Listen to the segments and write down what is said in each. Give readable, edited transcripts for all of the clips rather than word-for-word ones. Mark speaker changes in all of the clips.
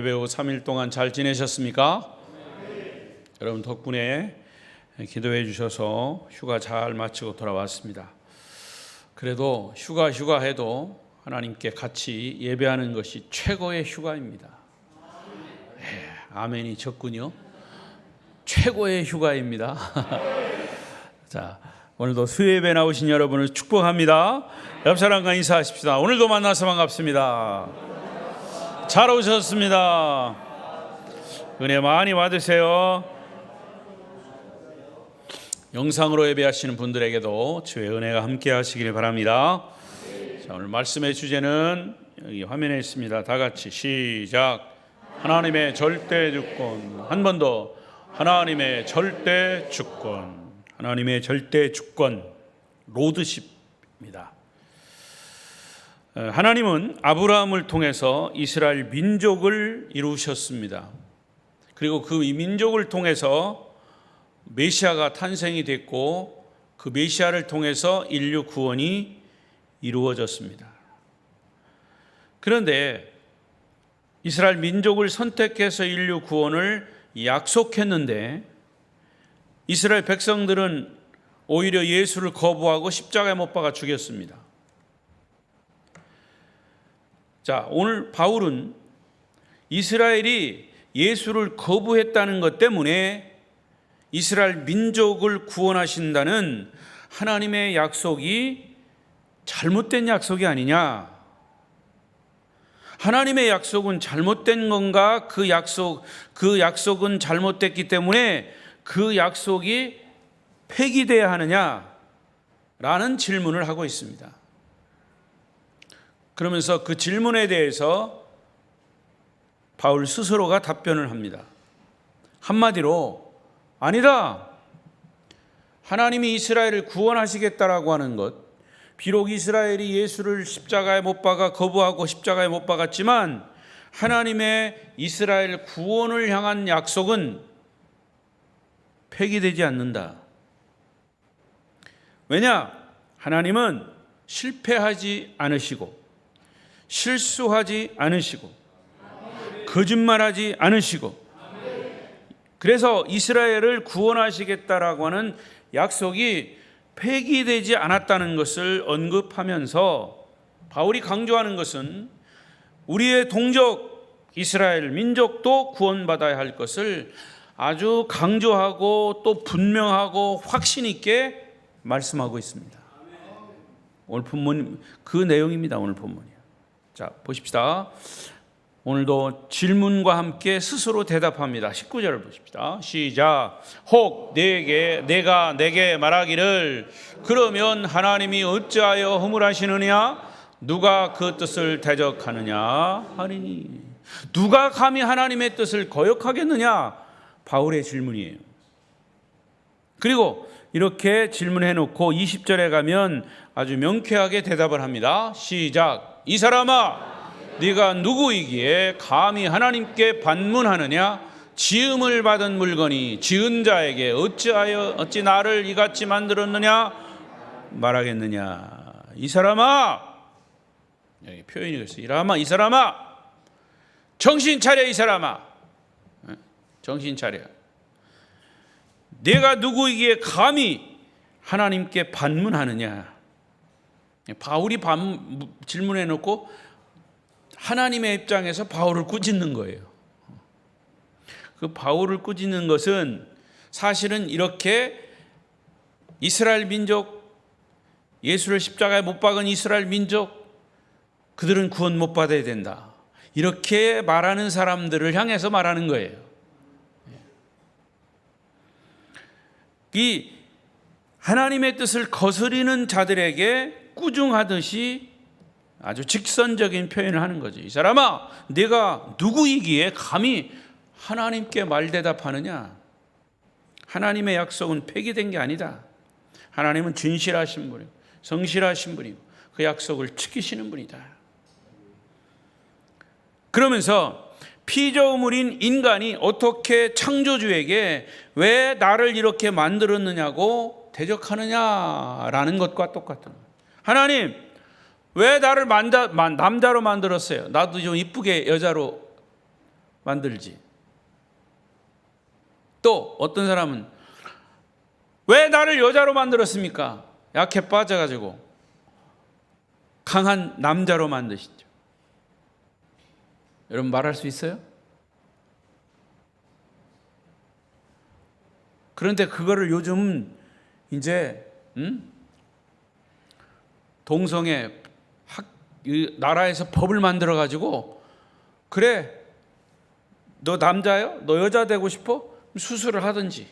Speaker 1: 예배 후 3일 동안 잘 지내셨습니까? 여러분 덕분에 기도해 주셔서 휴가 잘 마치고 돌아왔습니다. 그래도 휴가 해도 하나님께 같이 예배하는 것이 최고의 휴가입니다. 아멘이 적군요. 최고의 휴가입니다. 자, 오늘도 수요예배 나오신 여러분을 축복합니다. 옆 사람과 인사하십시다. 오늘도 만나서 반갑습니다. 잘 오셨습니다. 은혜 많이 받으세요. 영상으로 예배하시는 분들에게도 주의 은혜가 함께 하시길 바랍니다. 자, 오늘 말씀의 주제는 여기 화면에 있습니다. 다 같이 시작. 하나님의 절대 주권. 한 번 더. 하나님의 절대 주권. 하나님의 절대 주권. 로드십입니다. 하나님은 아브라함을 통해서 이스라엘 민족을 이루셨습니다. 그리고 그 민족을 통해서 메시아가 탄생이 됐고 그 메시아를 통해서 인류 구원이 이루어졌습니다. 그런데 이스라엘 민족을 선택해서 인류 구원을 약속했는데 이스라엘 백성들은 오히려 예수를 거부하고 십자가에 못 박아 죽였습니다. 자, 오늘 바울은 이스라엘이 예수를 거부했다는 것 때문에 이스라엘 민족을 구원하신다는 하나님의 약속이 잘못된 약속이 아니냐? 하나님의 약속은 잘못된 건가? 그 약속은 잘못됐기 때문에 그 약속이 폐기돼야 하느냐? 라는 질문을 하고 있습니다. 그러면서 그 질문에 대해서 바울 스스로가 답변을 합니다. 한마디로 아니다. 하나님이 이스라엘을 구원하시겠다라고 하는 것, 비록 이스라엘이 예수를 십자가에 못 박아 거부하고 십자가에 못 박았지만 하나님의 이스라엘 구원을 향한 약속은 폐기되지 않는다. 왜냐? 하나님은 실패하지 않으시고 실수하지 않으시고 거짓말하지 않으시고 그래서 이스라엘을 구원하시겠다라고 하는 약속이 폐기되지 않았다는 것을 언급하면서 바울이 강조하는 것은 우리의 동족 이스라엘 민족도 구원받아야 할 것을 아주 강조하고 또 분명하고 확신 있게 말씀하고 있습니다. 오늘 본문 그 내용입니다. 오늘 본문이요. 자, 보십시다. 오늘도 질문과 함께 스스로 대답합니다. 19절을 보십시다. 시작. 혹 내가 내게 말하기를 그러면 하나님이 어찌하여 허물하시느냐? 누가 그 뜻을 대적하느냐 하리니. 누가 감히 하나님의 뜻을 거역하겠느냐? 바울의 질문이에요. 그리고 이렇게 질문해 놓고 20절에 가면 아주 명쾌하게 대답을 합니다. 시작. 이 사람아, 네가 누구이기에 감히 하나님께 반문하느냐? 지음을 받은 물건이 지은 자에게 어찌 나를 이같이 만들었느냐 말하겠느냐? 이 사람아, 여기 표현이 그랬어요. 이 사람아, 정신 차려. 이 사람아, 정신 차려. 내가 누구이기에 감히 하나님께 반문하느냐? 바울이 질문해 놓고 하나님의 입장에서 바울을 꾸짖는 거예요. 그 바울을 꾸짖는 것은 사실은 이렇게 이스라엘 민족, 예수를 십자가에 못 박은 이스라엘 민족, 그들은 구원 못 받아야 된다. 이렇게 말하는 사람들을 향해서 말하는 거예요. 이 하나님의 뜻을 거스리는 자들에게 꾸중하듯이 아주 직선적인 표현을 하는 거죠. 이 사람아, 네가 누구이기에 감히 하나님께 말대답하느냐? 하나님의 약속은 폐기된 게 아니다. 하나님은 진실하신 분이고 성실하신 분이고 그 약속을 지키시는 분이다. 그러면서 피조물인 인간이 어떻게 창조주에게 왜 나를 이렇게 만들었느냐고 대적하느냐라는 것과 똑같은 거예요. 하나님, 왜 나를 남자로 만들었어요? 나도 좀 이쁘게 여자로 만들지. 또 어떤 사람은 왜 나를 여자로 만들었습니까? 약해 빠져가지고 강한 남자로 만드시죠. 여러분 말할 수 있어요? 그런데 그거를 요즘 이제 동성애 나라에서 법을 만들어 가지고 그래 너 남자요? 너 여자 되고 싶어? 수술을 하든지.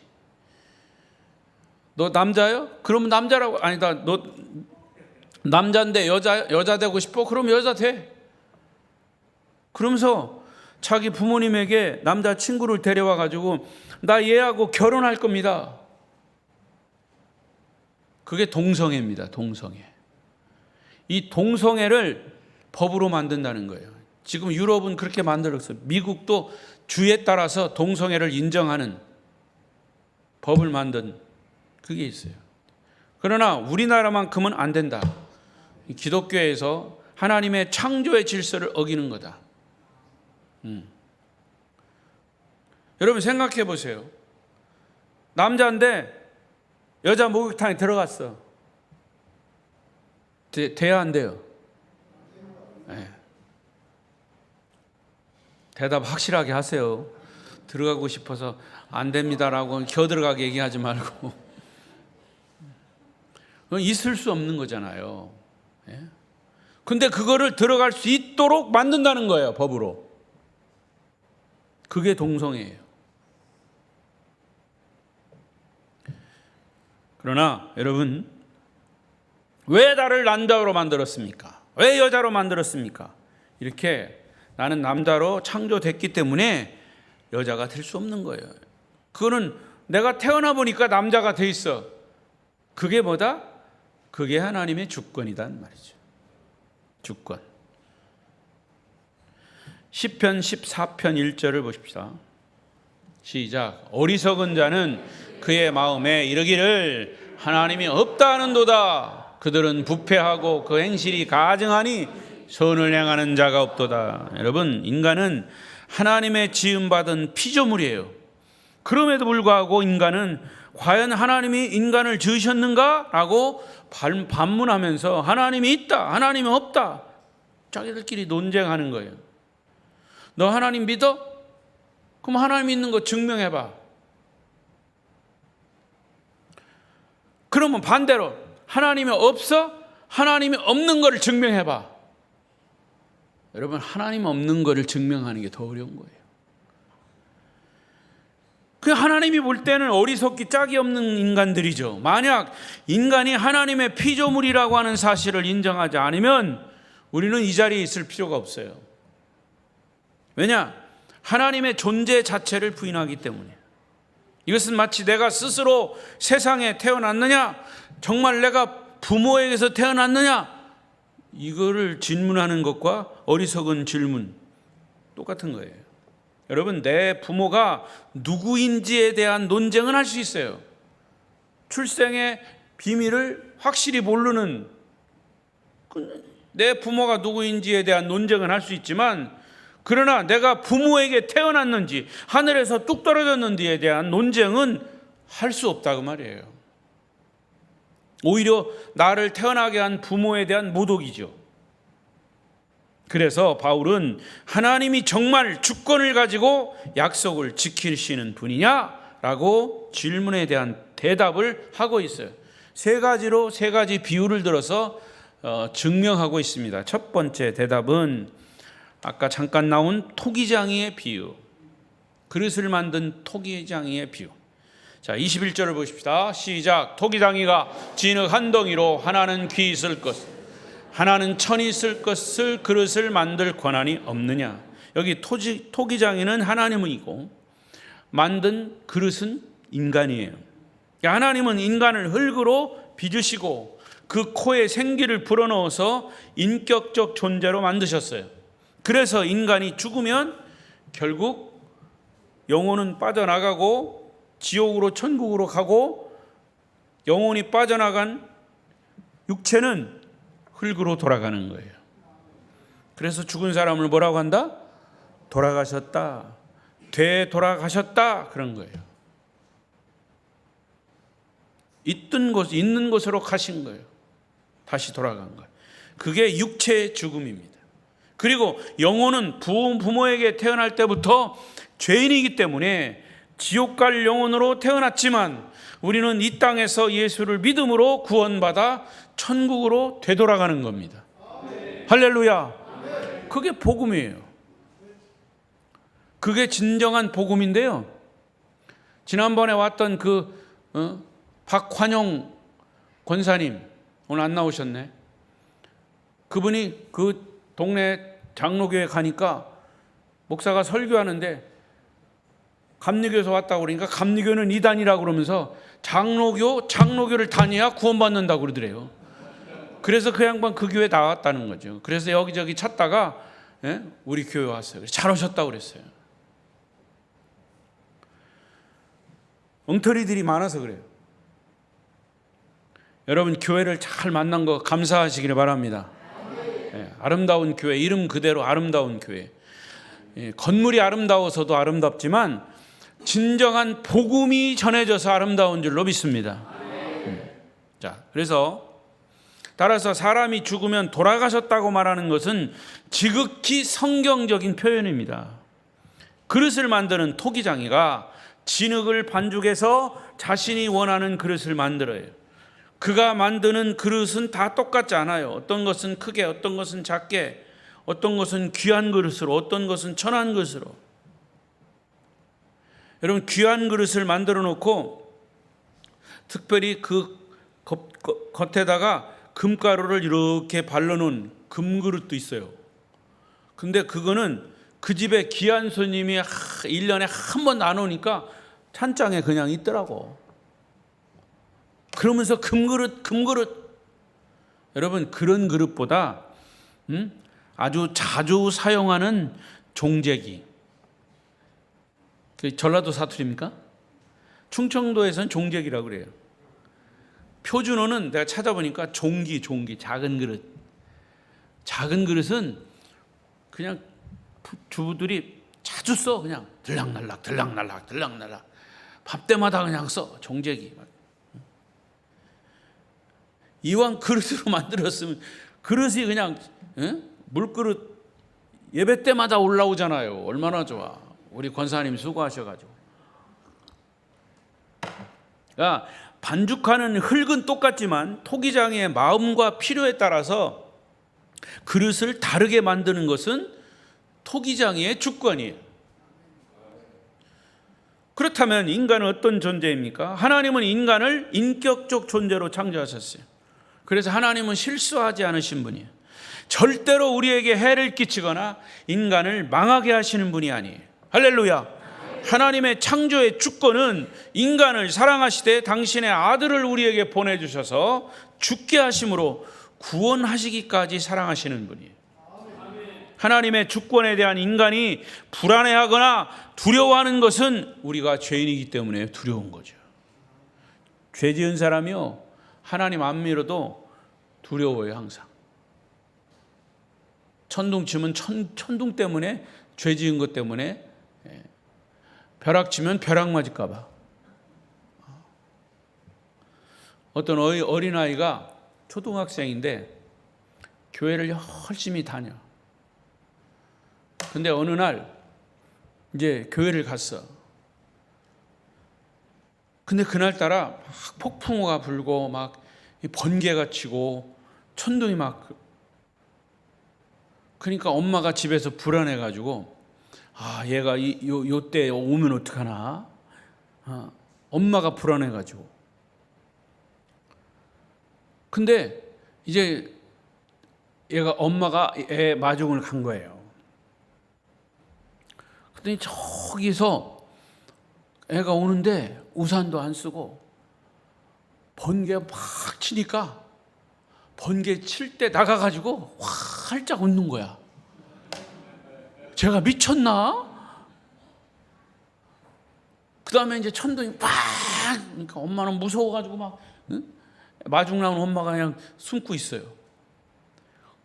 Speaker 1: 너 남자요? 그러면 남자라고 아니다. 너 남자인데 여자 되고 싶어? 그럼 여자 돼. 그러면서 자기 부모님에게 남자 친구를 데려와 가지고 나 얘하고 결혼할 겁니다. 그게 동성애입니다. 동성애. 이 동성애를 법으로 만든다는 거예요. 지금 유럽은 그렇게 만들었어요. 미국도 주에 따라서 동성애를 인정하는 법을 만든 그게 있어요. 그러나 우리나라만큼은 안 된다. 기독교에서 하나님의 창조의 질서를 어기는 거다. 여러분 생각해 보세요. 남자인데 여자 목욕탕에 들어갔어. 돼야 안 돼요? 네. 대답 확실하게 하세요. 들어가고 싶어서 안 됩니다라고 겨들어가게 얘기하지 말고. 그건 있을 수 없는 거잖아요. 근데 그거를 들어갈 수 있도록 만든다는 거예요, 법으로. 그게 동성애예요. 그러나 여러분, 왜 나를 남자로 만들었습니까? 왜 여자로 만들었습니까? 이렇게 나는 남자로 창조됐기 때문에 여자가 될 수 없는 거예요. 그거는 내가 태어나 보니까 남자가 돼 있어. 그게 뭐다? 그게 하나님의 주권이란 말이죠. 주권. 시편 14편 1절을 보십시다. 시작. 어리석은 자는 그의 마음에 이르기를 하나님이 없다 하는도다. 그들은 부패하고 그 행실이 가증하니 선을 행하는 자가 없도다. 여러분, 인간은 하나님의 지음받은 피조물이에요. 그럼에도 불구하고 인간은 과연 하나님이 인간을 지으셨는가? 라고 반문하면서 하나님이 있다, 하나님이 없다. 자기들끼리 논쟁하는 거예요. 너 하나님 믿어? 그럼 하나님 있는 거 증명해봐. 그러면 반대로 하나님이 없어? 하나님이 없는 거를 증명해봐. 여러분, 하나님 없는 거를 증명하는 게 더 어려운 거예요. 그 하나님이 볼 때는 어리석기 짝이 없는 인간들이죠. 만약 인간이 하나님의 피조물이라고 하는 사실을 인정하지 않으면 우리는 이 자리에 있을 필요가 없어요. 왜냐? 하나님의 존재 자체를 부인하기 때문에. 이것은 마치 내가 스스로 세상에 태어났느냐? 정말 내가 부모에게서 태어났느냐? 이거를 질문하는 것과 어리석은 질문 똑같은 거예요. 여러분, 내 부모가 누구인지에 대한 논쟁은 할 수 있어요. 출생의 비밀을 확실히 모르는 내 부모가 누구인지에 대한 논쟁은 할 수 있지만, 그러나 내가 부모에게 태어났는지 하늘에서 뚝 떨어졌는지에 대한 논쟁은 할 수 없다고 말이에요. 오히려 나를 태어나게 한 부모에 대한 모독이죠. 그래서 바울은 하나님이 정말 주권을 가지고 약속을 지키시는 분이냐라고 질문에 대한 대답을 하고 있어요. 세 가지 비유를 들어서 증명하고 있습니다. 첫 번째 대답은 아까 잠깐 나온 토기장이의 비유, 그릇을 만든 토기장이의 비유. 자, 21절을 보십시다. 시작. 토기장이가 진흙 한 덩이로 하나는 귀 있을 것, 하나는 천이 있을 것을 그릇을 만들 권한이 없느냐. 여기 토기장이는 하나님이고 만든 그릇은 인간이에요. 하나님은 인간을 흙으로 빚으시고 그 코에 생기를 불어넣어서 인격적 존재로 만드셨어요. 그래서 인간이 죽으면 결국 영혼은 빠져나가고 지옥으로 천국으로 가고, 영혼이 빠져나간 육체는 흙으로 돌아가는 거예요. 그래서 죽은 사람을 뭐라고 한다? 돌아가셨다. 되돌아가셨다 그런 거예요. 있는 곳으로 가신 거예요. 다시 돌아간 거예요. 그게 육체의 죽음입니다. 그리고 영혼은 부모에게 태어날 때부터 죄인이기 때문에 지옥 갈 영혼으로 태어났지만 우리는 이 땅에서 예수를 믿음으로 구원받아 천국으로 되돌아가는 겁니다. 할렐루야. 그게 복음이에요. 그게 진정한 복음인데요. 지난번에 왔던 박환영 권사님 오늘 안 나오셨네. 그분이 그 동네 장로교회 가니까 목사가 설교하는데 감리교에서 왔다고 그러니까 감리교는 이단이라고 그러면서 장로교를 다녀야 구원받는다고 그러더래요. 그래서 그 양반 그 교회 나왔다는 거죠. 그래서 여기저기 찾다가 우리 교회 왔어요. 잘 오셨다고 그랬어요. 엉터리들이 많아서 그래요. 여러분 교회를 잘 만난 거 감사하시기를 바랍니다. 아름다운 교회, 이름 그대로 아름다운 교회. 건물이 아름다워서도 아름답지만 진정한 복음이 전해져서 아름다운 줄로 믿습니다. 자, 그래서 따라서 사람이 죽으면 돌아가셨다고 말하는 것은 지극히 성경적인 표현입니다. 그릇을 만드는 토기장이가 진흙을 반죽해서 자신이 원하는 그릇을 만들어요. 그가 만드는 그릇은 다 똑같지 않아요. 어떤 것은 크게, 어떤 것은 작게, 어떤 것은 귀한 그릇으로, 어떤 것은 천한 그릇으로. 여러분 귀한 그릇을 만들어 놓고 특별히 그 겉에다가 금가루를 이렇게 발라놓은 금그릇도 있어요. 근데 그거는 그 집에 귀한 손님이 1년에 한 번 안 오니까 찬장에 그냥 있더라고. 그러면서 금그릇. 여러분 그런 그릇보다 아주 자주 사용하는 종재기. 전라도 사투리입니까? 충청도에서는 종재기라고 그래요. 표준어는 내가 찾아보니까 종기, 작은 그릇. 작은 그릇은 그냥 주부들이 자주 써. 그냥 들락날락 밥 때마다 그냥 써. 종재기. 이왕 그릇으로 만들었으면 그릇이 그냥 물그릇 예배 때마다 올라오잖아요. 얼마나 좋아. 우리 권사님 수고하셔가지고. 그러니까 반죽하는 흙은 똑같지만 토기장의 마음과 필요에 따라서 그릇을 다르게 만드는 것은 토기장의 주권이에요. 그렇다면 인간은 어떤 존재입니까? 하나님은 인간을 인격적 존재로 창조하셨어요. 그래서 하나님은 실수하지 않으신 분이에요. 절대로 우리에게 해를 끼치거나 인간을 망하게 하시는 분이 아니에요. 할렐루야. 하나님의 창조의 주권은 인간을 사랑하시되 당신의 아들을 우리에게 보내주셔서 죽게 하심으로 구원하시기까지 사랑하시는 분이에요. 하나님의 주권에 대한 인간이 불안해하거나 두려워하는 것은 우리가 죄인이기 때문에 두려운 거죠. 죄 지은 사람이요 하나님 안 믿어도 두려워요. 항상 천둥 치면 천둥 때문에, 죄 지은 것 때문에, 벼락 치면 벼락 맞을까 봐. 어떤 어린아이가 초등학생인데 교회를 열심히 다녀. 근데 어느 날 이제 교회를 갔어. 근데 그날따라 막 폭풍우가 불고 막 번개가 치고 천둥이 막, 그러니까 엄마가 집에서 불안해가지고 얘가 요때 오면 어떡하나. 엄마가 불안해가지고. 근데 이제 엄마가 애 마중을 간 거예요. 그랬더니 저기서 애가 오는데 우산도 안 쓰고 번개가 막 치니까 번개 칠 때 나가가지고 활짝 웃는 거야. 제가 미쳤나? 그 다음에 이제 천둥이 팍! 그러니까 엄마는 무서워가지고 막 마중 나온 엄마가 그냥 숨고 있어요.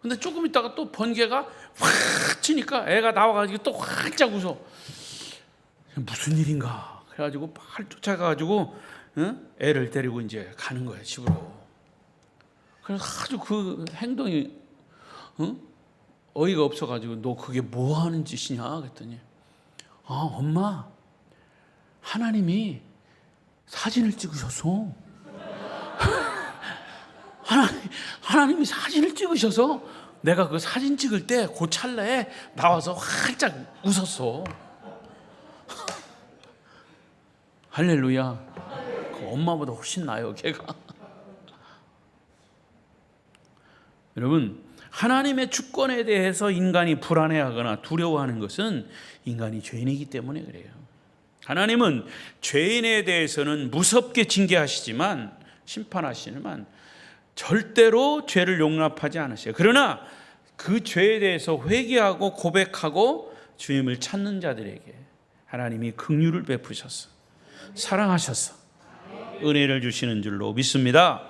Speaker 1: 근데 조금 있다가 또 번개가 확 치니까 애가 나와가지고 또 활짝 웃어. 무슨 일인가 그래가지고 빨리 쫓아가가지고 애를 데리고 이제 가는 거예요, 집으로. 그래서 아주 그 행동이 어이가 없어가지고 너 그게 뭐 하는 짓이냐 그랬더니 엄마, 하나님이 사진을 찍으셨어. 하나님이 사진을 찍으셔서 내가 그 사진 찍을 때 그 찰나에 나와서 활짝 웃었어. 할렐루야. 그 엄마보다 훨씬 나아요, 걔가. 여러분, 하나님의 주권에 대해서 인간이 불안해하거나 두려워하는 것은 인간이 죄인이기 때문에 그래요. 하나님은 죄인에 대해서는 무섭게 징계하시지만, 심판하시지만 절대로 죄를 용납하지 않으세요. 그러나 그 죄에 대해서 회개하고 고백하고 주님을 찾는 자들에게 하나님이 긍휼을 베푸셔서 사랑하셔서 은혜를 주시는 줄로 믿습니다.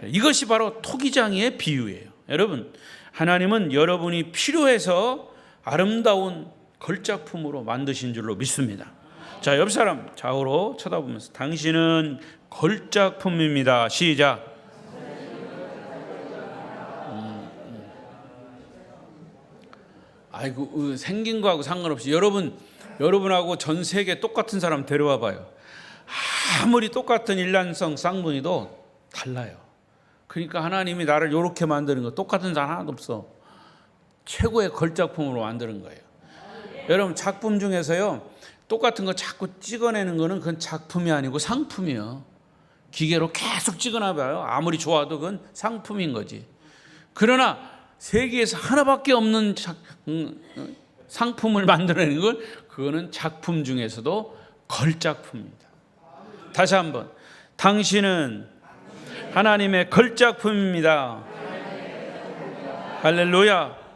Speaker 1: 이것이 바로 토기장이의 비유예요. 여러분, 하나님은 여러분이 필요해서 아름다운 걸작품으로 만드신 줄로 믿습니다. 자, 옆 사람 좌우로 쳐다보면서 당신은 걸작품입니다. 시작. 아이고, 생긴 거하고 상관없이 여러분하고 전 세계 똑같은 사람 데려와 봐요. 아무리 똑같은 일란성 쌍둥이도 달라요. 그러니까 하나님이 나를 이렇게 만드는 거 똑같은 사람 하나도 없어. 최고의 걸작품으로 만드는 거예요. 여러분, 작품 중에서요, 똑같은 거 자꾸 찍어내는 거는 그건 작품이 아니고 상품이에요. 기계로 계속 찍어놔봐요. 아무리 좋아도 그건 상품인 거지. 그러나 세계에서 하나밖에 없는 상품을 만들어내는 건 그거는 작품 중에서도 걸작품입니다. 다시 한번, 당신은 하나님의 걸작품입니다. 할렐루야.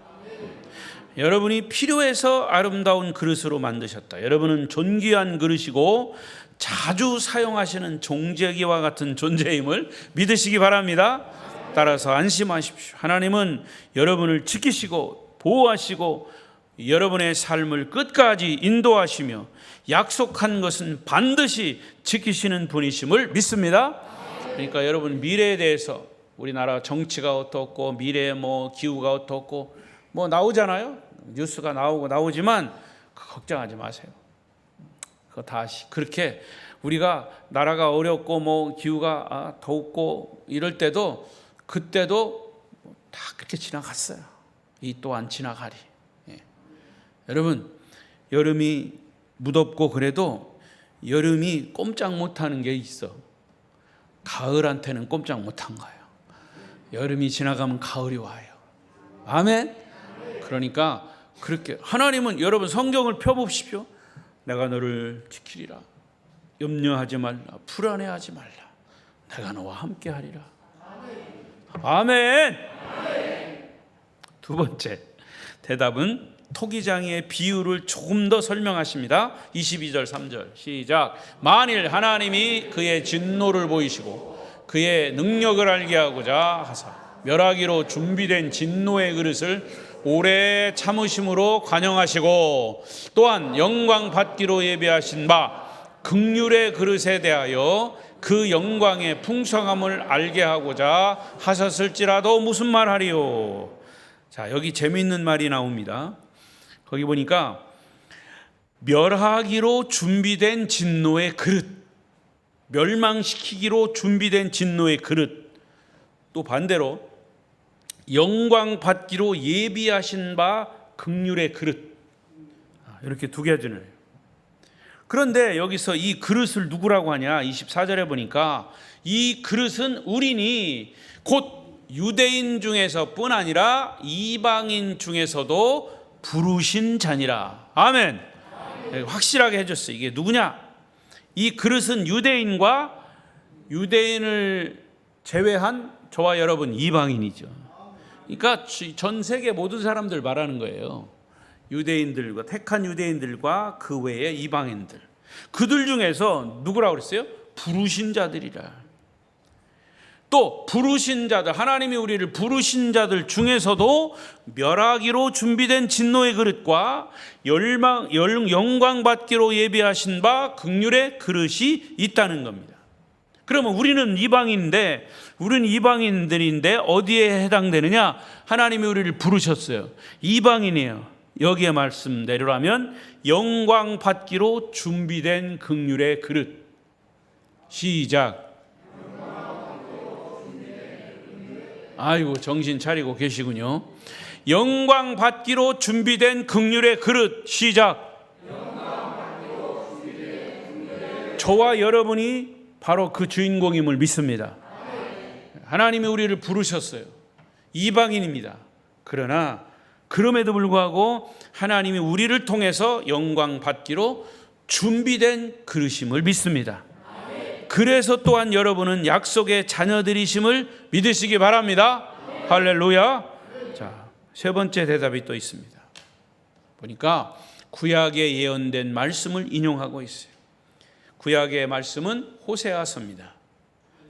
Speaker 1: 여러분이 필요해서 아름다운 그릇으로 만드셨다. 여러분은 존귀한 그릇이고 자주 사용하시는 종재기와 같은 존재임을 믿으시기 바랍니다. 따라서 안심하십시오. 하나님은 여러분을 지키시고 보호하시고 여러분의 삶을 끝까지 인도하시며 약속한 것은 반드시 지키시는 분이심을 믿습니다. 그러니까 여러분, 미래에 대해서 우리나라 정치가 어떻고 미래에 기후가 어떻고 나오잖아요. 뉴스가 나오지만 걱정하지 마세요. 그거 다 그렇게 우리가 나라가 어렵고 기후가 덥고 이럴 때도 그때도 다 그렇게 지나갔어요. 이 또한 지나가리. 여러분, 여름이 무덥고 그래도 여름이 꼼짝 못하는 게 있어. 가을한테는 꼼짝 못한 거예요. 여름이 지나가면 가을이 와요. 아멘. 그러니까 그렇게 하나님은, 여러분 성경을 펴보십시오. 내가 너를 지키리라. 염려하지 말라. 불안해하지 말라. 내가 너와 함께 하리라. 아멘. 두 번째 대답은 토기장이의 비유를 조금 더 설명하십니다. 22절 3절 시작. 만일 하나님이 그의 진노를 보이시고 그의 능력을 알게 하고자 하사 멸하기로 준비된 진노의 그릇을 오래 참으심으로 관영하시고 또한 영광 받기로 예비하신 바 긍휼의 그릇에 대하여 그 영광의 풍성함을 알게 하고자 하셨을지라도 무슨 말하리요. 자, 여기 재미있는 말이 나옵니다. 거기 보니까 멸하기로 준비된 진노의 그릇, 멸망시키기로 준비된 진노의 그릇, 또 반대로 영광 받기로 예비하신 바 긍휼의 그릇, 이렇게 두 가지를. 그런데 여기서 이 그릇을 누구라고 하냐? 24절에 보니까 이 그릇은 우리니 곧 유대인 중에서뿐 아니라 이방인 중에서도 부르신 자니라. 아멘. 확실하게 해줬어요. 이게 누구냐? 이 그릇은 유대인을 제외한 저와 여러분 이방인이죠. 그러니까 전 세계 모든 사람들 말하는 거예요. 유대인들과 택한 유대인들과 그 외의 이방인들, 그들 중에서 누구라고 그랬어요? 부르신 자들이라. 또 부르신 자들, 하나님이 우리를 부르신 자들 중에서도 멸하기로 준비된 진노의 그릇과 영광 받기로 예비하신 바 긍휼의 그릇이 있다는 겁니다. 그러면 우리는 이방인들인데 어디에 해당되느냐? 하나님이 우리를 부르셨어요. 이방인이에요. 여기에 말씀대로라면 영광 받기로 준비된 긍휼의 그릇. 시작. 아이고, 정신 차리고 계시군요. 영광 받기로 준비된 긍휼의 그릇. 시작. 저와 여러분이 바로 그 주인공임을 믿습니다. 하나님이 우리를 부르셨어요. 이방인입니다. 그러나 그럼에도 불구하고 하나님이 우리를 통해서 영광 받기로 준비된 그릇임을 믿습니다. 그래서 또한 여러분은 약속의 자녀들이심을 믿으시기 바랍니다. 할렐루야. 자, 세 번째 대답이 또 있습니다. 보니까 구약에 예언된 말씀을 인용하고 있어요. 구약의 말씀은 호세아서입니다.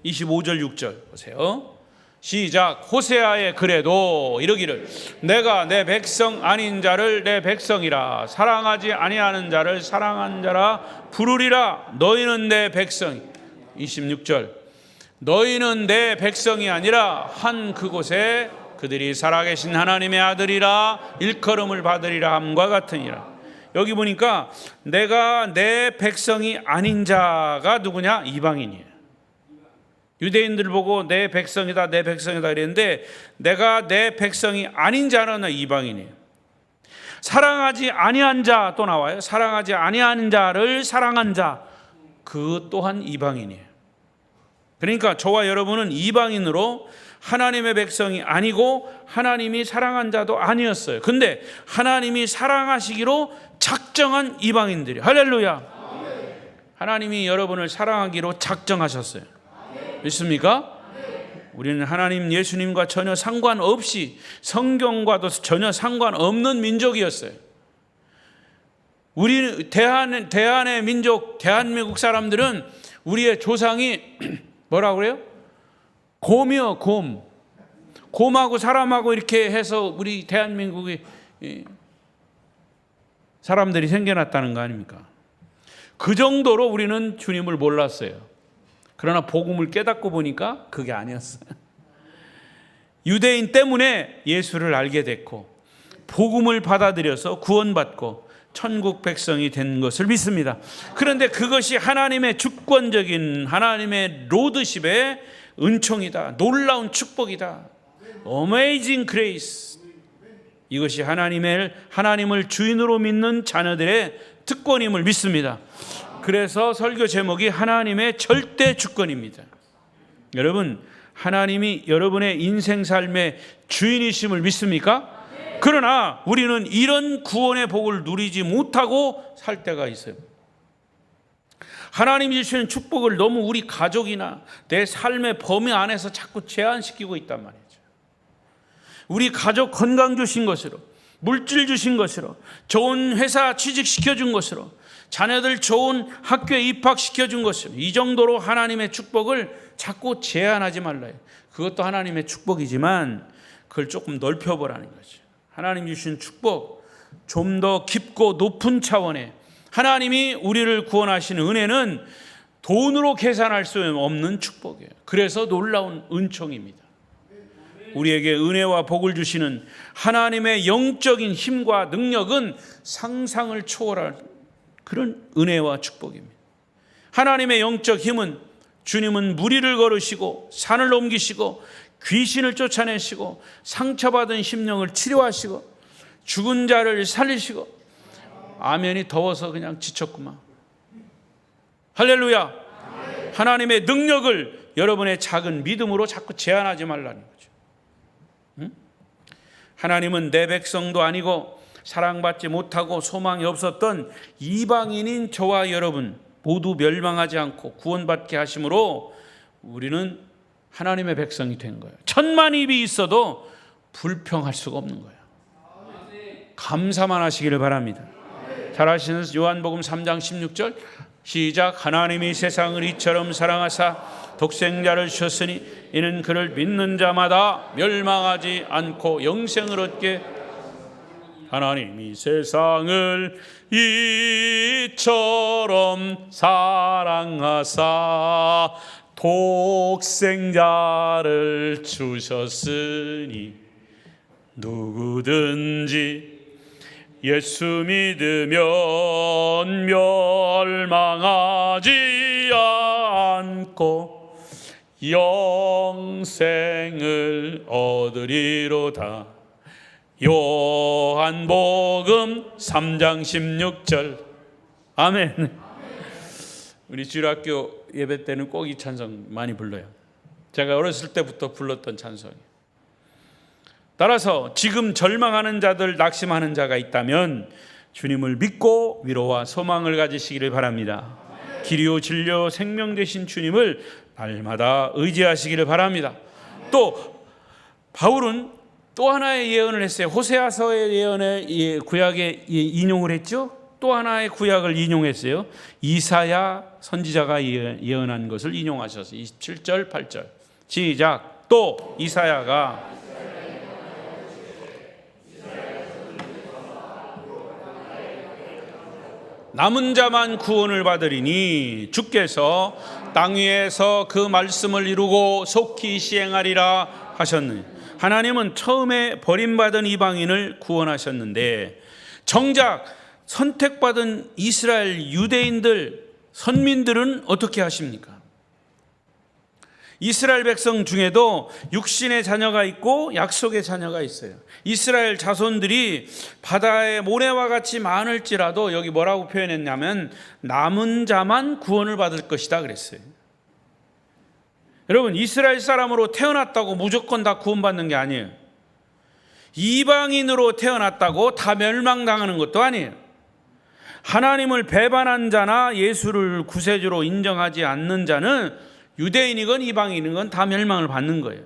Speaker 1: 25절 6절 보세요. 시작. 호세아의 글에도 이르기를 내가 내 백성 아닌 자를 내 백성이라 사랑하지 아니하는 자를 사랑한 자라 부르리라. 너희는 내 백성이. 26절 너희는 내 백성이 아니라 한 그곳에 그들이 살아계신 하나님의 아들이라 일컬음을 받으리라 함과 같으니라. 여기 보니까 내가 내 백성이 아닌 자가 누구냐? 이방인이에요. 유대인들을 보고 내 백성이다 내 백성이다 그랬는데 내가 내 백성이 아닌 자는 이방인이에요. 사랑하지 아니한 자 또 나와요. 사랑하지 아니한 자를 사랑한 자, 그 또한 이방인이에요. 그러니까 저와 여러분은 이방인으로 하나님의 백성이 아니고 하나님이 사랑한 자도 아니었어요. 근데 하나님이 사랑하시기로 작정한 이방인들이. 할렐루야. 하나님이 여러분을 사랑하기로 작정하셨어요. 믿습니까? 우리는 하나님 예수님과 전혀 상관없이 성경과도 전혀 상관없는 민족이었어요. 우리 대한의 민족, 대한민국 사람들은 우리의 조상이 뭐라고 그래요? 곰이요, 곰. 곰하고 사람하고 이렇게 해서 우리 대한민국이 사람들이 생겨났다는 거 아닙니까? 그 정도로 우리는 주님을 몰랐어요. 그러나 복음을 깨닫고 보니까 그게 아니었어요. 유대인 때문에 예수를 알게 됐고 복음을 받아들여서 구원받고 천국 백성이 된 것을 믿습니다. 그런데 그것이 하나님의 주권적인 하나님의 로드십의 은총이다. 놀라운 축복이다. Amazing grace. 이것이 하나님을 주인으로 믿는 자녀들의 특권임을 믿습니다. 그래서 설교 제목이 하나님의 절대 주권입니다. 여러분, 하나님이 여러분의 인생 삶의 주인이심을 믿습니까? 그러나 우리는 이런 구원의 복을 누리지 못하고 살 때가 있어요. 하나님이 주시는 축복을 너무 우리 가족이나 내 삶의 범위 안에서 자꾸 제한시키고 있단 말이죠. 우리 가족 건강 주신 것으로, 물질 주신 것으로, 좋은 회사 취직시켜 준 것으로, 자녀들 좋은 학교에 입학시켜 준 것으로, 이 정도로 하나님의 축복을 자꾸 제한하지 말라요. 그것도 하나님의 축복이지만 그걸 조금 넓혀보라는 거죠. 하나님 주신 축복, 좀 더 깊고 높은 차원의 하나님이 우리를 구원하시는 은혜는 돈으로 계산할 수 없는 축복이에요. 그래서 놀라운 은총입니다. 우리에게 은혜와 복을 주시는 하나님의 영적인 힘과 능력은 상상을 초월할 그런 은혜와 축복입니다. 하나님의 영적 힘은 주님은 무리를 걸으시고 산을 옮기시고 귀신을 쫓아내시고 상처받은 심령을 치료하시고 죽은 자를 살리시고, 아멘이 더워서 그냥 지쳤구만. 할렐루야. 하나님의 능력을 여러분의 작은 믿음으로 자꾸 제한하지 말라는 거죠. 응? 하나님은 내 백성도 아니고 사랑받지 못하고 소망이 없었던 이방인인 저와 여러분 모두 멸망하지 않고 구원받게 하심으로 우리는 하나님의 백성이 된 거예요. 천만 입이 있어도 불평할 수가 없는 거예요. 감사만 하시기를 바랍니다. 잘 아시는 요한복음 3장 16절 시작. 하나님이 세상을 이처럼 사랑하사 독생자를 주셨으니 이는 그를 믿는 자마다 멸망하지 않고 영생을 얻게. 하나님이 세상을 이처럼 사랑하사 독생자를 주셨으니 누구든지 예수 믿으면 멸망하지 않고 영생을 얻으리로다. 요한복음 3장 16절. 아멘. 우리 주일학교 예배 때는 꼭 이 찬송 많이 불러요. 제가 어렸을 때부터 불렀던 찬송이에요. 따라서 지금 절망하는 자들, 낙심하는 자가 있다면 주님을 믿고 위로와 소망을 가지시기를 바랍니다. 길이요 진리요 생명 되신 주님을 날마다 의지하시기를 바랍니다. 또 바울은 또 하나의 예언을 했어요. 호세아서의 예언에 구약에 인용을 했죠. 또 하나의 구약을 인용했어요. 이사야 선지자가 예언한 것을 인용하셔서 27절 8절 시작. 또 이사야가 남은 자만 구원을 받으리니 주께서 땅 위에서 그 말씀을 이루고 속히 시행하리라 하셨느니. 하나님은 처음에 버림받은 이방인을 구원하셨는데 정작 선택받은 이스라엘 유대인들, 선민들은 어떻게 하십니까? 이스라엘 백성 중에도 육신의 자녀가 있고 약속의 자녀가 있어요. 이스라엘 자손들이 바다의 모래와 같이 많을지라도 여기 뭐라고 표현했냐면 남은 자만 구원을 받을 것이다 그랬어요. 여러분, 이스라엘 사람으로 태어났다고 무조건 다 구원받는 게 아니에요. 이방인으로 태어났다고 다 멸망당하는 것도 아니에요. 하나님을 배반한 자나 예수를 구세주로 인정하지 않는 자는 유대인이건 이방인이건 다 멸망을 받는 거예요.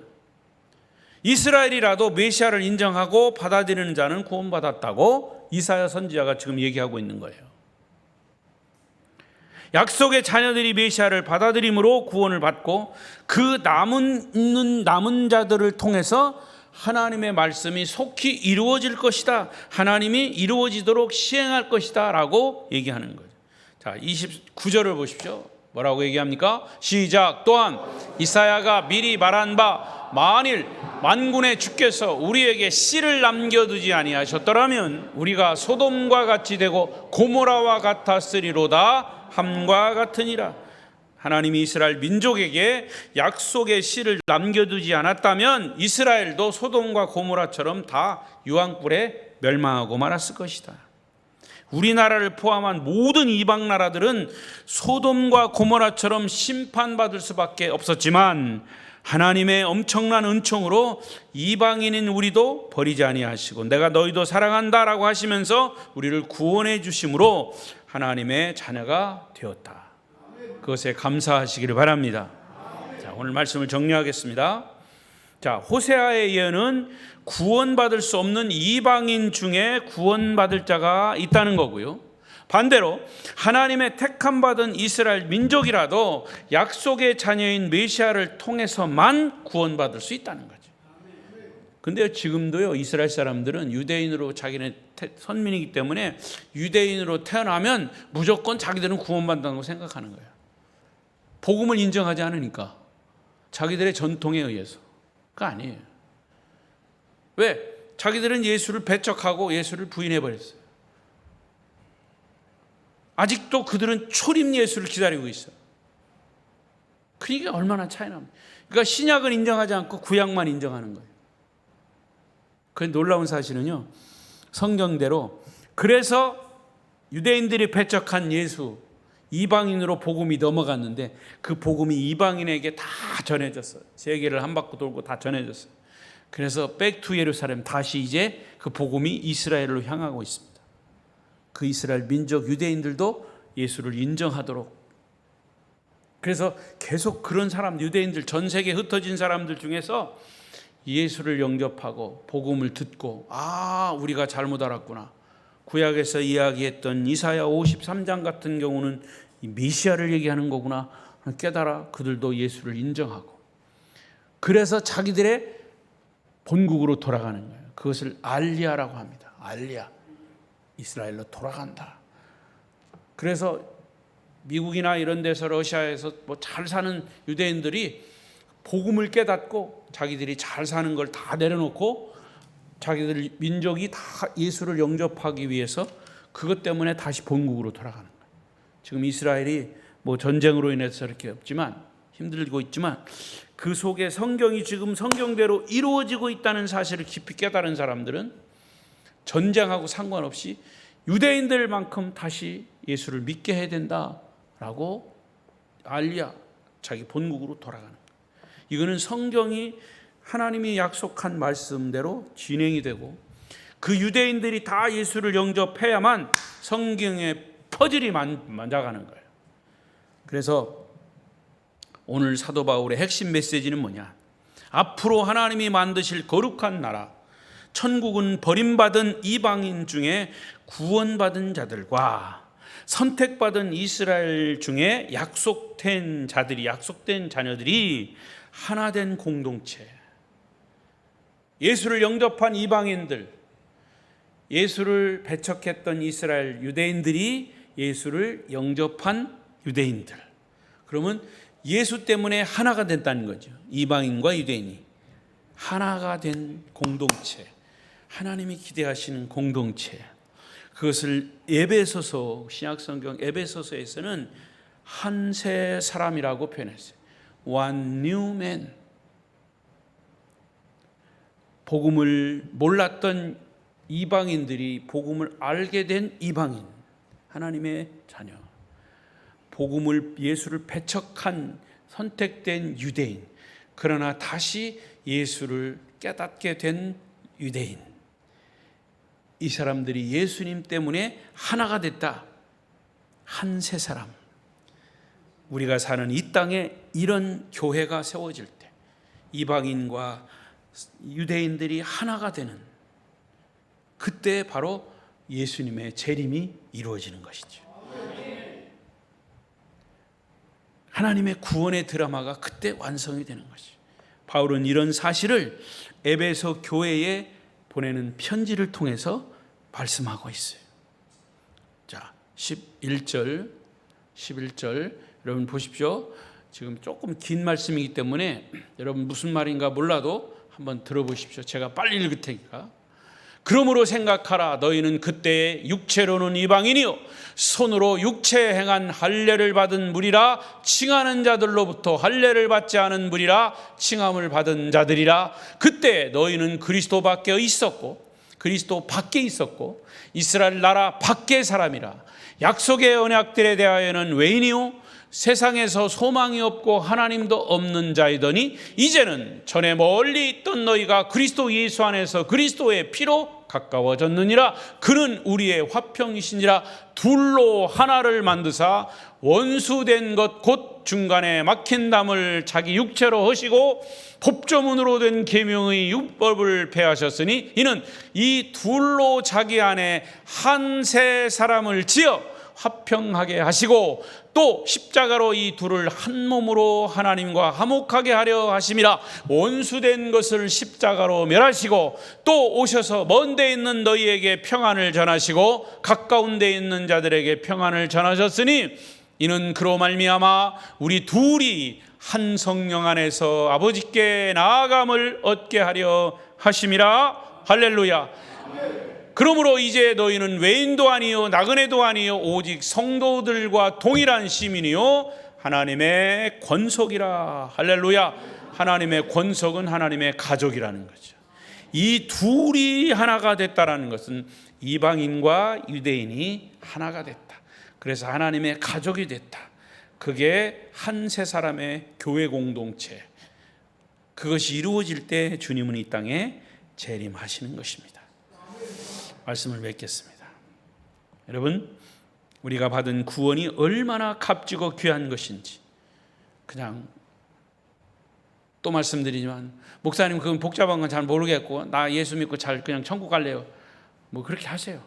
Speaker 1: 이스라엘이라도 메시아를 인정하고 받아들이는 자는 구원받았다고 이사야 선지자가 지금 얘기하고 있는 거예요. 약속의 자녀들이 메시아를 받아들임으로 구원을 받고 그 남은 자들을 통해서 하나님의 말씀이 속히 이루어질 것이다. 하나님이 이루어지도록 시행할 것이다 라고 얘기하는 거죠. 자, 29절을 보십시오. 뭐라고 얘기합니까? 시작. 또한 이사야가 미리 말한 바 만일 만군의 주께서 우리에게 씨를 남겨두지 아니하셨더라면 우리가 소돔과 같이 되고 고모라와 같았으리로다 함과 같으니라. 하나님이 이스라엘 민족에게 약속의 씨를 남겨두지 않았다면 이스라엘도 소돔과 고모라처럼 다 유황불에 멸망하고 말았을 것이다. 우리나라를 포함한 모든 이방 나라들은 소돔과 고모라처럼 심판받을 수밖에 없었지만 하나님의 엄청난 은총으로 이방인인 우리도 버리지 아니하시고 내가 너희도 사랑한다라고 하시면서 우리를 구원해 주심으로 하나님의 자녀가 되었다. 그것에 감사하시기를 바랍니다. 자, 오늘 말씀을 정리하겠습니다. 자, 호세아의 예언은 구원받을 수 없는 이방인 중에 구원받을 자가 있다는 거고요. 반대로 하나님의 택함받은 이스라엘 민족이라도 약속의 자녀인 메시아를 통해서만 구원받을 수 있다는 거죠. 근데 지금도요, 이스라엘 사람들은 유대인으로 자기네 선민이기 때문에 유대인으로 태어나면 무조건 자기들은 구원받는다고 생각하는 거예요. 복음을 인정하지 않으니까 자기들의 전통에 의해서. 그거 아니에요. 왜? 자기들은 예수를 배척하고 예수를 부인해버렸어요. 아직도 그들은 초림 예수를 기다리고 있어요. 그러니까 얼마나 차이 납니까? 그러니까 신약을 인정하지 않고 구약만 인정하는 거예요. 그 놀라운 사실은요, 성경대로 그래서 유대인들이 배척한 예수, 이방인으로 복음이 넘어갔는데 그 복음이 이방인에게 다 전해졌어요. 세계를 한 바퀴 돌고 다 전해졌어요. 그래서 백투 예루살렘, 다시 이제 그 복음이 이스라엘로 향하고 있습니다. 그 이스라엘 민족 유대인들도 예수를 인정하도록. 그래서 계속 그런 사람, 유대인들, 전 세계에 흩어진 사람들 중에서 예수를 영접하고 복음을 듣고, 아, 우리가 잘못 알았구나, 구약에서 이야기했던 이사야 53장 같은 경우는 이 메시아를 얘기하는 거구나 깨달아 그들도 예수를 인정하고, 그래서 자기들의 본국으로 돌아가는 거예요. 그것을 알리야라고 합니다. 알리야, 이스라엘로 돌아간다. 그래서 미국이나 이런 데서 러시아에서 뭐 잘 사는 유대인들이 복음을 깨닫고 자기들이 잘 사는 걸 다 내려놓고 자기들 민족이 다 예수를 영접하기 위해서 그것 때문에 다시 본국으로 돌아가는 거예요. 지금 이스라엘이 뭐 전쟁으로 인해서 이렇게 없지만 힘들고 있지만 그 속에 성경이 지금 성경대로 이루어지고 있다는 사실을 깊이 깨달은 사람들은 전쟁하고 상관없이 유대인들만큼 다시 예수를 믿게 해야 된다라고 알리야, 자기 본국으로 돌아가는 거예요. 이거는 성경이 하나님이 약속한 말씀대로 진행이 되고 그 유대인들이 다 예수를 영접해야만 성경의 퍼즐이 맞아가는 거예요. 그래서 오늘 사도 바울의 핵심 메시지는 뭐냐? 앞으로 하나님이 만드실 거룩한 나라, 천국은 버림받은 이방인 중에 구원받은 자들과 선택받은 이스라엘 중에 약속된 자들이, 약속된 자녀들이 하나 된 공동체. 예수를 영접한 이방인들, 예수를 배척했던 이스라엘 유대인들이 예수를 영접한 유대인들. 그러면 예수 때문에 하나가 됐다는 거죠. 이방인과 유대인이 하나가 된 공동체, 하나님이 기대하시는 공동체. 그것을 에베소서, 신약성경 에베소서에서는 한 새 사람이라고 표현했어요. One new man. 복음을 몰랐던 이방인들이 복음을 알게 된 이방인, 하나님의 자녀. 복음을, 예수를 배척한 선택된 유대인, 그러나 다시 예수를 깨닫게 된 유대인. 이 사람들이 예수님 때문에 하나가 됐다. 한 새 사람. 우리가 사는 이 땅에 이런 교회가 세워질 때 이방인과 유대인들이 하나가 되는, 그때 바로 예수님의 재림이 이루어지는 것이죠. 하나님의 구원의 드라마가 그때 완성이 되는 것이죠. 바울은 이런 사실을 에베소 교회에 보내는 편지를 통해서 말씀하고 있어요. 자, 11절 여러분 보십시오. 지금 조금 긴 말씀이기 때문에 여러분 무슨 말인가 몰라도 한번 들어보십시오. 제가 빨리 읽을 테니까. 그러므로 생각하라. 너희는 그때 육체로는 이방인이요 손으로 육체에 행한 할례를 받은 무리라. 칭하는 자들로부터 할례를 받지 않은 무리라. 칭함을 받은 자들이라. 그때 너희는 그리스도 밖에 있었고 이스라엘 나라 밖의 사람이라. 약속의 언약들에 대하여는 외인이요 세상에서 소망이 없고 하나님도 없는 자이더니 이제는 전에 멀리 있던 너희가 그리스도 예수 안에서 그리스도의 피로 가까워졌느니라. 그는 우리의 화평이시니라. 둘로 하나를 만드사 원수된 것 곧 중간에 막힌 담을 자기 육체로 하시고 법조문으로 된 계명의 율법을 폐하셨으니 이는 이 둘로 자기 안에 한 새 사람을 지어 화평하게 하시고 또 십자가로 이 둘을 한 몸으로 하나님과 화목하게 하려 하심이라. 원수된 것을 십자가로 멸하시고 또 오셔서 먼 데 있는 너희에게 평안을 전하시고 가까운 데 있는 자들에게 평안을 전하셨으니 이는 그로 말미암아 우리 둘이 한 성령 안에서 아버지께 나아감을 얻게 하려 하심이라. 할렐루야. 그러므로 이제 너희는 외인도 아니요 나그네도 아니요 오직 성도들과 동일한 시민이요 하나님의 권속이라. 할렐루야. 하나님의 권속은 하나님의 가족이라는 거죠. 이 둘이 하나가 됐다라는 것은 이방인과 유대인이 하나가 됐다. 그래서 하나님의 가족이 됐다. 그게 한 세 사람의 교회 공동체. 그것이 이루어질 때 주님은 이 땅에 재림하시는 것입니다. 말씀을 맺겠습니다. 여러분, 우리가 받은 구원이 얼마나 값지고 귀한 것인지 그냥 또 말씀드리지만 목사님 그건 복잡한 건 잘 모르겠고 나 예수 믿고 잘 그냥 천국 갈래요. 뭐 그렇게 하세요.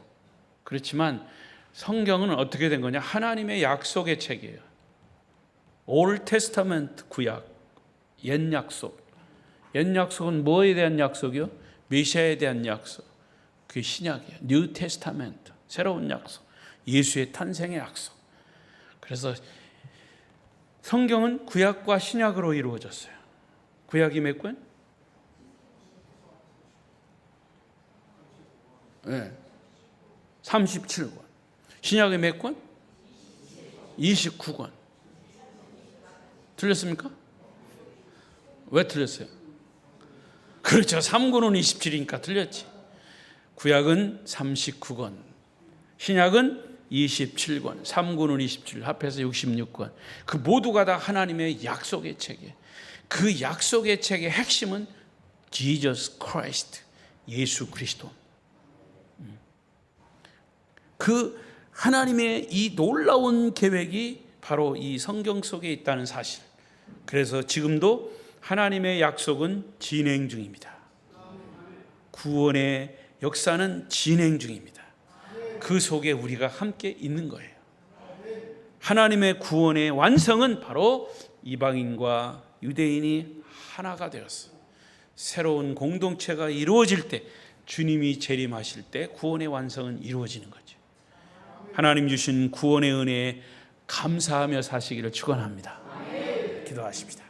Speaker 1: 그렇지만 성경은 어떻게 된 거냐? 하나님의 약속의 책이에요. 올 테스타멘트 구약, 옛 약속. 옛 약속은 뭐에 대한 약속이요? 메시아에 대한 약속. 그게 신약이에요. 뉴 테스타멘트, 새로운 약속. 예수의 탄생의 약속. 그래서 성경은 구약과 신약으로 이루어졌어요. 구약이 몇 권? 네. 37권. 신약이 몇 권? 29권. 틀렸습니까? 왜 틀렸어요? 그렇죠. 3권은 27이니까 틀렸지. 구약은 39권, 신약은 27권, 3권은 27, 합해서 66권. 그 모두가 다 하나님의 약속의 책이에요. 그 약속의 책의 핵심은 Jesus Christ, 예수 그리스도. 그 하나님의 이 놀라운 계획이 바로 이 성경 속에 있다는 사실. 그래서 지금도 하나님의 약속은 진행 중입니다. 구원의 역사는 진행 중입니다. 그 속에 우리가 함께 있는 거예요. 하나님의 구원의 완성은 바로 이방인과 유대인이 하나가 되었어요. 새로운 공동체가 이루어질 때, 주님이 재림하실 때 구원의 완성은 이루어지는 거죠. 하나님 주신 구원의 은혜에 감사하며 사시기를 축원합니다. 기도하십시다.